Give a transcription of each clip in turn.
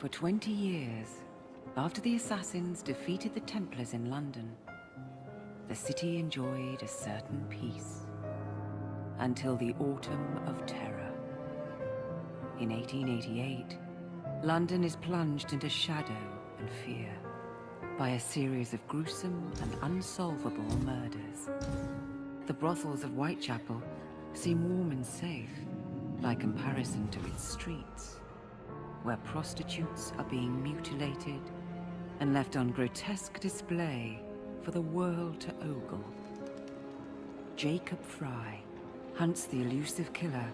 For 20 years, after the assassins defeated the Templars in London, the city enjoyed a certain peace. Until the Autumn of Terror. In 1888, London is plunged into shadow and fear by a series of gruesome and unsolvable murders. The brothels of Whitechapel seem warm and safe by comparison to its streets, where prostitutes are being mutilated and left on grotesque display for the world to ogle. Jacob Fry hunts the elusive killer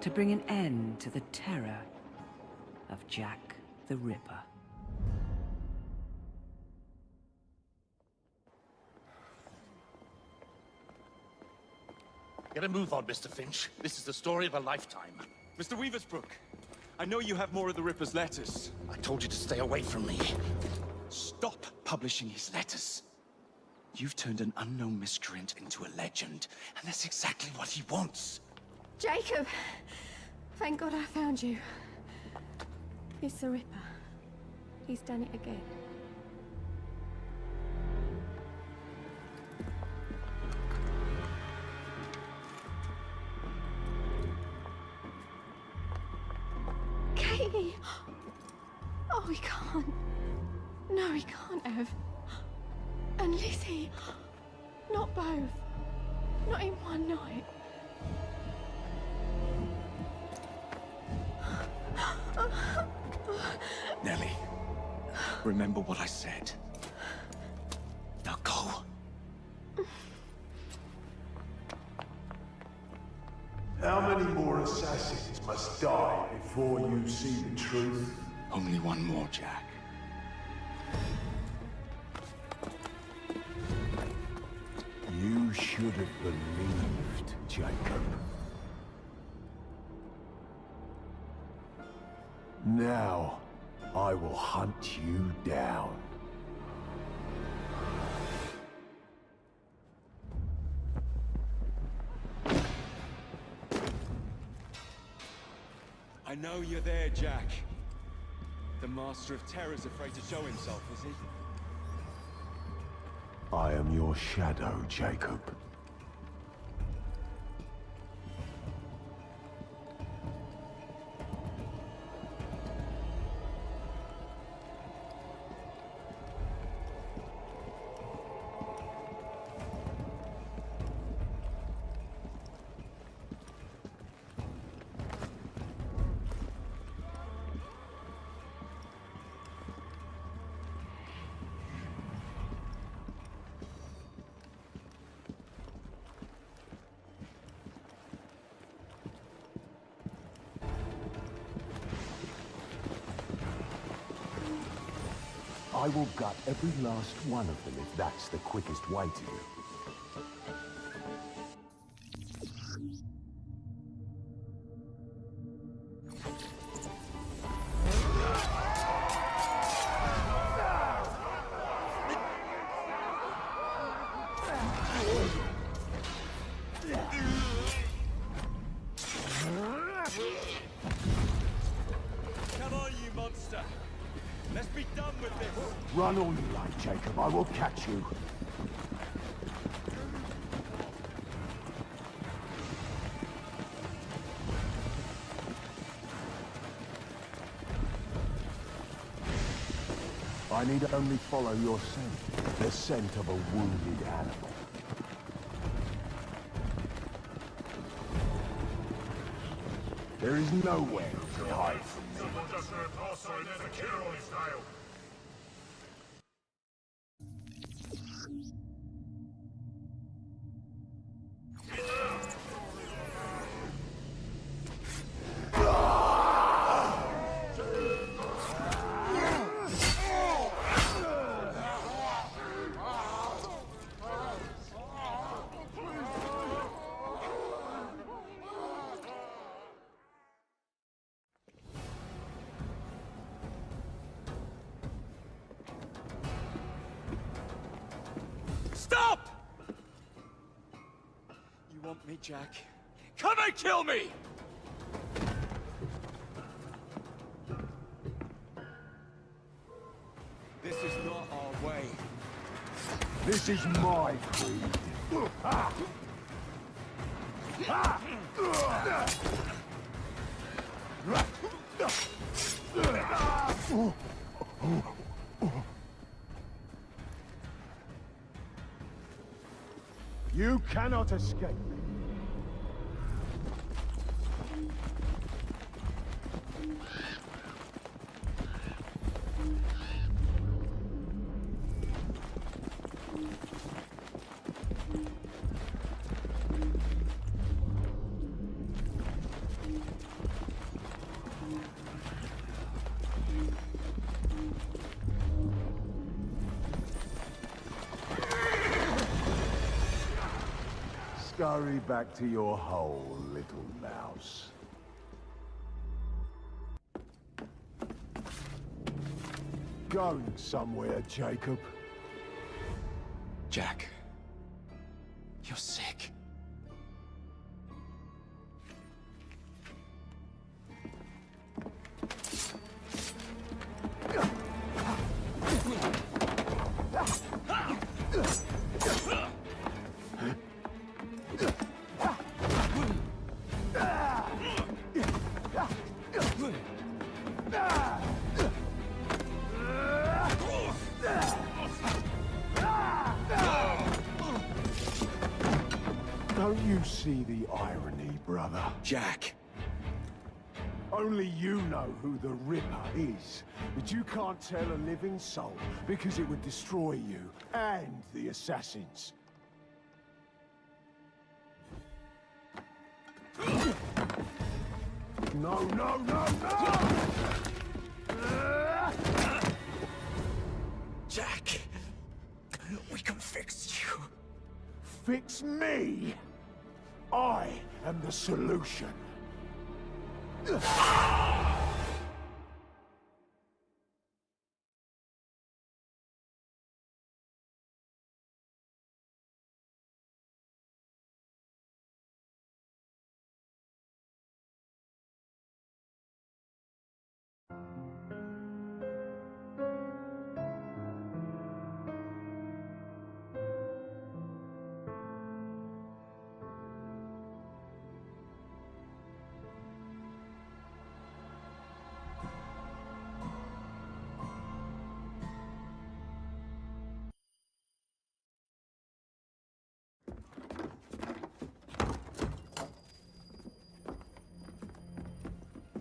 to bring an end to the terror of Jack the Ripper. Get a move on, Mr. Finch. This is the story of a lifetime. Mr. Weaversbrook, I know you have more of the Ripper's letters. I told you to stay away from me. Stop publishing his letters. You've turned an unknown miscreant into a legend, and that's exactly what he wants. Jacob! Thank God I found you. It's the Ripper. He's done it again. Katie! Oh, we can't. No, we can't have. And Lizzie. Not both. Not in one night. Nellie, remember what I said. Now go. How many more assassins must die before you see the truth? Only one more, Jack. You should have believed, Jacob. Now, I will hunt you down. I know you're there, Jack. The Master of Terror's afraid to show himself, is he? I am your shadow, Jacob. I will gut every last one of them if that's the quickest way to you. Come on, you monster! Let's be done with this! Run all you like, Jacob. I will catch you. I need only follow your scent. The scent of a wounded animal. There is nowhere you can hide from me. Someone just heard also there's a killer on his tail. Stop! You want me, Jack? Come and kill me! way. This is my creed. You cannot escape me. Scurry back to your hole, little mouse. Going somewhere, Jacob? Jack, you're sick. Don't you see the irony, brother? Jack, Only you know who the Ripper is, but you can't tell a living soul because it would destroy you and the assassins. No, no, no, no! Jack, we can fix you. Fix me! I am the solution.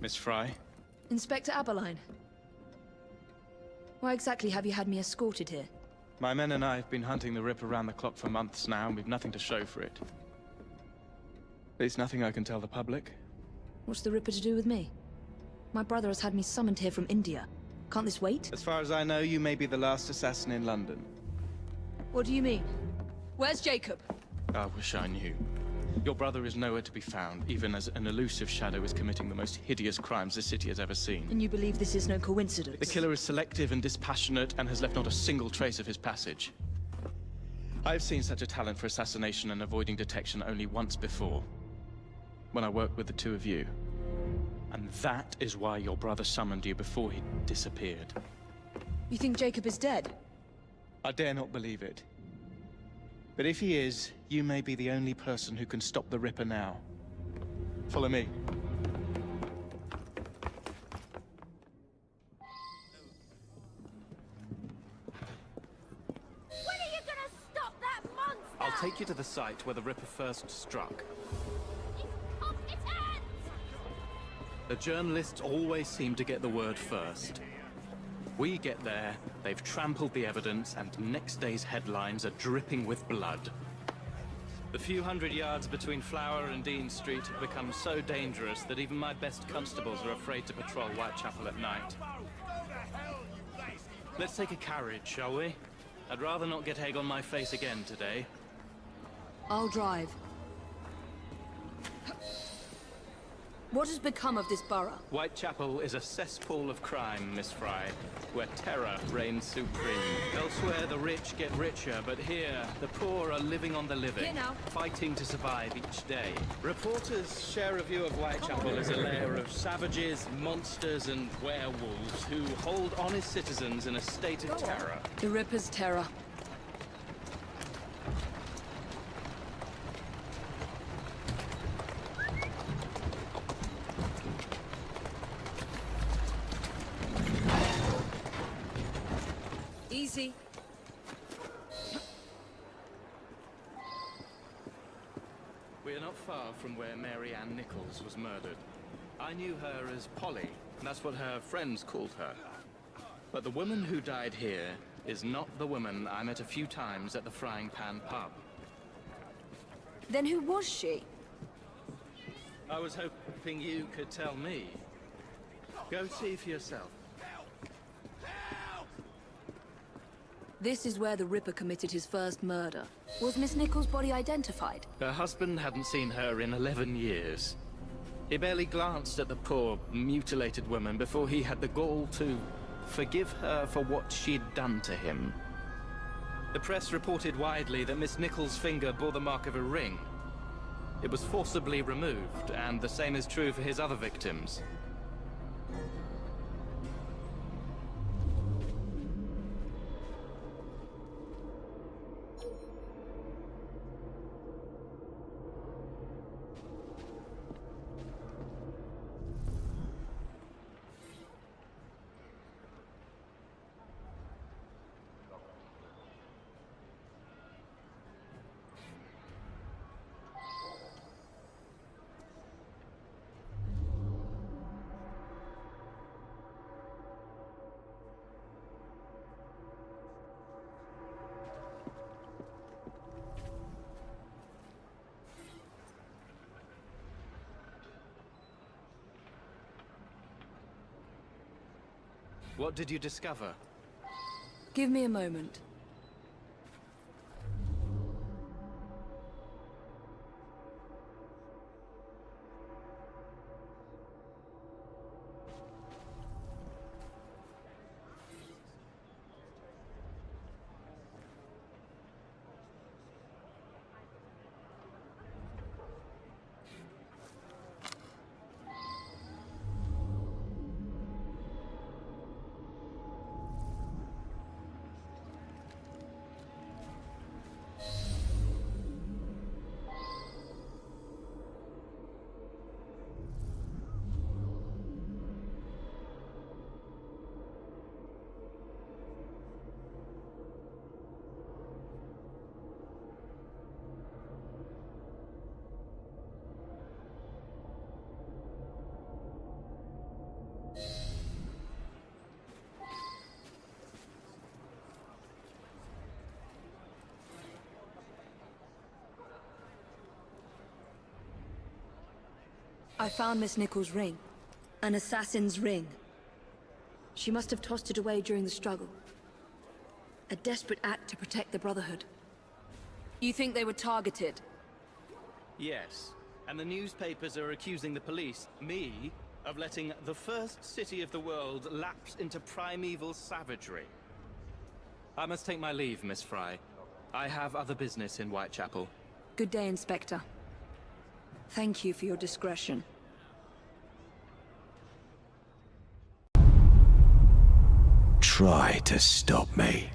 Miss Fry? Inspector Aberline. Why exactly have you had me escorted here? My men and I have been hunting the Ripper around the clock for months now, and we've nothing to show for it. There's nothing I can tell the public. What's the Ripper to do with me? My brother has had me summoned here from India. Can't this wait? As far as I know, you may be the last assassin in London. What do you mean? Where's Jacob? I wish I knew. Your brother is nowhere to be found, even as an elusive shadow is committing the most hideous crimes this city has ever seen. And you believe this is no coincidence? The killer is selective and dispassionate and has left not a single trace of his passage. I've seen such a talent for assassination and avoiding detection only once before. When I worked with the two of you. And that is why your brother summoned you before he disappeared. You think Jacob is dead? I dare not believe it. But if he is, you may be the only person who can stop the Ripper now. Follow me. When are you gonna stop that monster? I'll take you to the site where the Ripper first struck. It's off its hands! The journalists always seem to get the word first. We get there, they've trampled the evidence, and next day's headlines are dripping with blood. The few hundred yards between Flower and Dean Street have become so dangerous that even my best constables are afraid to patrol Whitechapel at night. Let's take a carriage, shall we? I'd rather not get egg on my face again today. I'll drive. What has become of this borough? Whitechapel is a cesspool of crime, Miss Fry, where terror reigns supreme. Elsewhere, the rich get richer, but here, the poor are living on the living, Here now. fighting to survive each day. Reporters share a view of Whitechapel as a lair of savages, monsters, and werewolves who hold honest citizens in a state of terror. The Ripper's terror. Easy. We are not far from where Mary Ann Nichols was murdered. I knew her as Polly, and that's what her friends called her. But the woman who died here is not the woman I met a few times at the Frying Pan pub. Then who was she? I was hoping you could tell me. Go see for yourself. This is where the Ripper committed his first murder. Was Miss Nichols' body identified? Her husband hadn't seen her in 11 years. He barely glanced at the poor, mutilated woman before he had the gall to forgive her for what she'd done to him. The press reported widely that Miss Nichols' finger bore the mark of a ring. It was forcibly removed, and the same is true for his other victims. What did you discover? Give me a moment. I found Miss Nichols' ring. An assassin's ring. She must have tossed it away during the struggle. A desperate act to protect the Brotherhood. You think they were targeted? Yes, and the newspapers are accusing the police, me, of letting the first city of the world lapse into primeval savagery. I must take my leave, Miss Fry. I have other business in Whitechapel. Good day, Inspector. Thank you for your discretion. Try to stop me.